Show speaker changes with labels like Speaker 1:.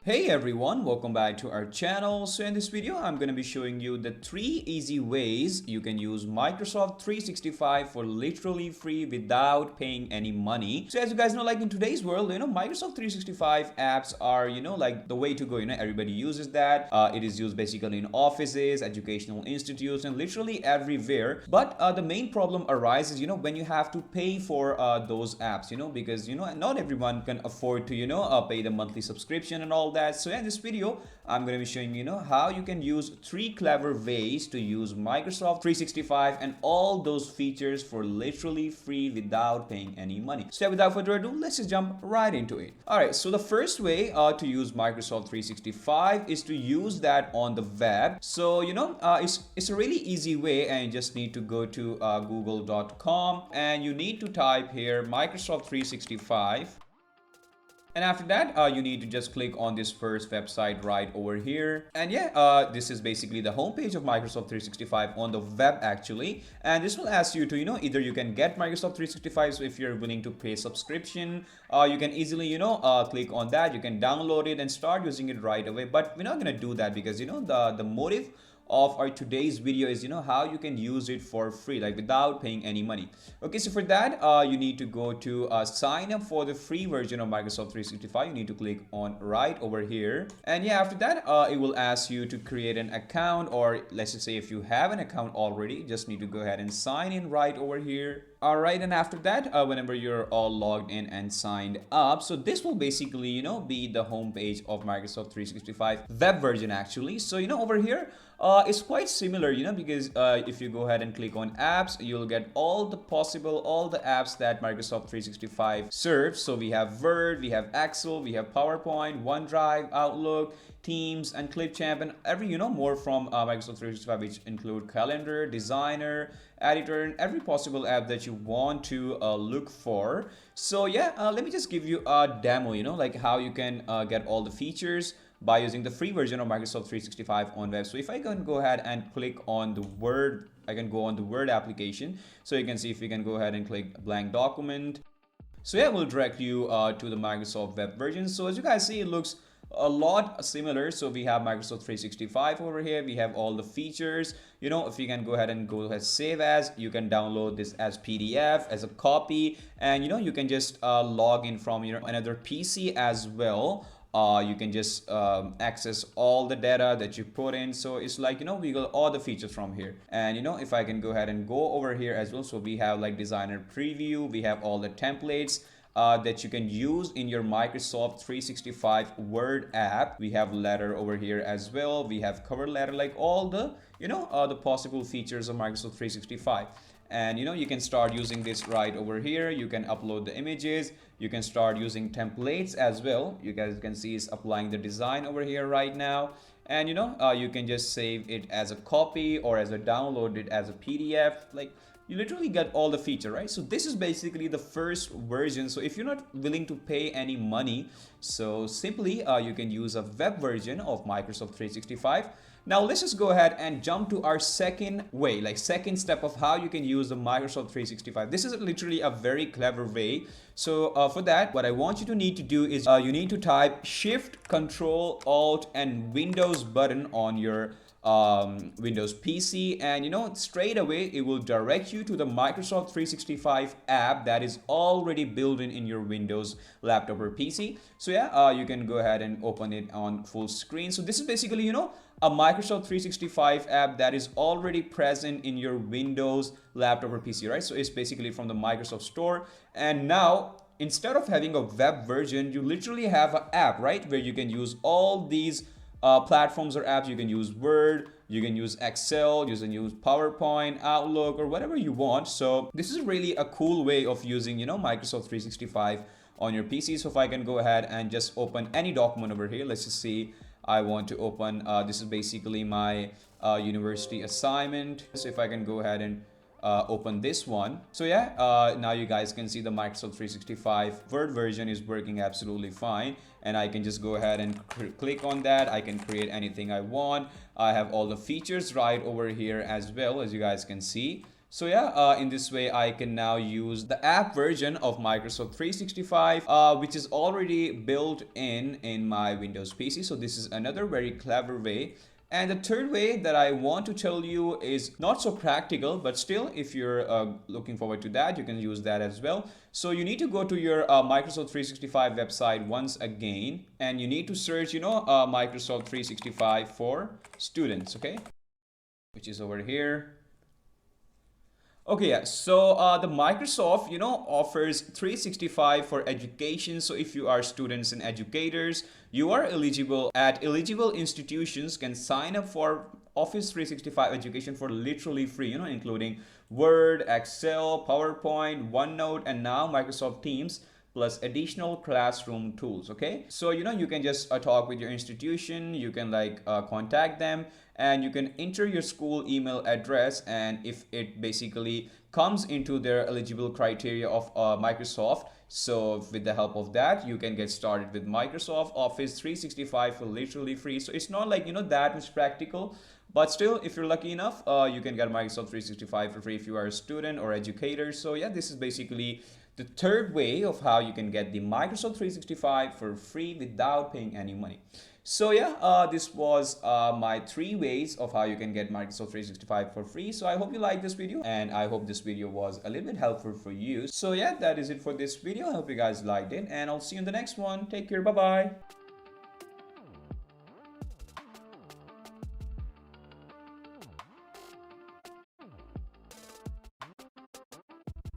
Speaker 1: Hey everyone, welcome back to our channel. So in this video, I'm going to be showing you the 3 easy ways you can use Microsoft 365 for literally free without paying any money. So as you guys know, like in today's world, Microsoft 365 apps are, like the way to go. Everybody uses that. It is used basically in offices, educational institutes, and literally everywhere. But the main problem arises, when you have to pay for those apps, because, not everyone can afford to, pay the monthly subscription and all that. So in this video, I'm going to be showing how you can use 3 clever ways to use Microsoft 365 and all those features for literally free without paying any money. So without further ado, let's just jump right into it. All right, so the first way to use Microsoft 365 is to use that on the web. So it's a really easy way, and you just need to go to google.com and you need to type here Microsoft 365. And after that, you need to just click on this first website right over here. And yeah, this is basically the homepage of Microsoft 365 on the web actually. And this will ask you to, either you can get Microsoft 365. So if you're willing to pay subscription, you can easily, click on that. You can download it and start using it right away. But we're not going to do that because, the motive of our today's video is how you can use it for free, like without paying any money. Okay, so for that you need to go to sign up for the free version of Microsoft 365. You need to click on right over here, and yeah, after that it will ask you to create an account, or let's just say if you have an account already, just need to go ahead and sign in right over here. All right, and after that, whenever you're all logged in and signed up, so this will basically, be the home page of Microsoft 365 web version actually. So, over here, it's quite similar, because if you go ahead and click on apps, you'll get all the apps that Microsoft 365 serves. So we have Word, we have Excel, we have PowerPoint, OneDrive, Outlook, Teams, and Clipchamp, and every, more from Microsoft 365, which include Calendar, Designer, Editor, and every possible app that you want to look for. So yeah, let me just give you a demo, like how you can get all the features by using the free version of Microsoft 365 on web. So if I can go ahead and click on the Word, I can go on the Word application. So you can see if we can go ahead and click blank document. So yeah, we'll direct you to the Microsoft web version. So as you guys see, it looks a lot similar. So we have Microsoft 365 over here. We have all the features. If you can go ahead and save as, you can download this as PDF, as a copy, and you can just log in from another PC as well. You can just access all the data that you put in. So it's like, we got all the features from here. And if I can go ahead and go over here as well. So we have like designer preview. We have all the templates that you can use in your Microsoft 365 Word app. We have letter over here as well. We have cover letter, like all the, the possible features of Microsoft 365. And you can start using this right over here. You can upload the images. You can start using templates as well. You guys can see it's applying the design over here right now. And you can just save it as a copy or as a download it as a PDF. Like, you literally get all the feature, right? So this is basically the first version. So if you're not willing to pay any money, so simply you can use a web version of Microsoft 365. Now let's just go ahead and jump to our second way, like second step of how you can use the Microsoft 365. This is literally a very clever way. So for that, what I want you to need to do is you need to type Shift, Control, Alt, and Windows button on your Windows PC, and straight away it will direct you to the Microsoft 365 app that is already built in your Windows laptop or PC. So yeah, you can go ahead and open it on full screen. So this is basically a Microsoft 365 app that is already present in your Windows laptop or PC, right? So it's basically from the Microsoft Store. And now, instead of having a web version, you literally have an app, right, where you can use all these platforms or apps. You can use Word, you can use Excel, you can use PowerPoint, Outlook, or whatever you want. So this is really a cool way of using, Microsoft 365 on your PC. So if I can go ahead and just open any document over here, let's just see. I want to open, this is basically my university assignment. So if I can go ahead and open this one. So yeah, now you guys can see the Microsoft 365 Word version is working absolutely fine. And I can just go ahead and click on that. I can create anything I want. I have all the features right over here as well, as you guys can see. So yeah, in this way I can now use the app version of Microsoft 365, which is already built in my Windows PC. So this is another very clever way. And the third way that I want to tell you is not so practical, but still, if you're looking forward to that, you can use that as well. So you need to go to your Microsoft 365 website once again, and you need to search, Microsoft 365 for students, okay, which is over here. Okay, yeah. So the Microsoft, offers 365 for education. So if you are students and educators, you are eligible at eligible institutions can sign up for Office 365 education for literally free, including Word, Excel, PowerPoint, OneNote, and now Microsoft Teams, plus additional classroom tools. Okay, so you can just talk with your institution, you can contact them, and you can enter your school email address, and if it basically comes into their eligible criteria of Microsoft, so with the help of that you can get started with Microsoft Office 365 for literally free. So it's not like that much practical, but still, if you're lucky enough, you can get Microsoft 365 for free if you are a student or educator. So yeah, this is basically the third way of how you can get the Microsoft 365 for free without paying any money. So yeah, this was my 3 ways of how you can get Microsoft 365 for free. So I hope you liked this video, and I hope this video was a little bit helpful for you. So yeah, that is it for this video. I hope you guys liked it, and I'll see you in the next one. Take care. Bye bye.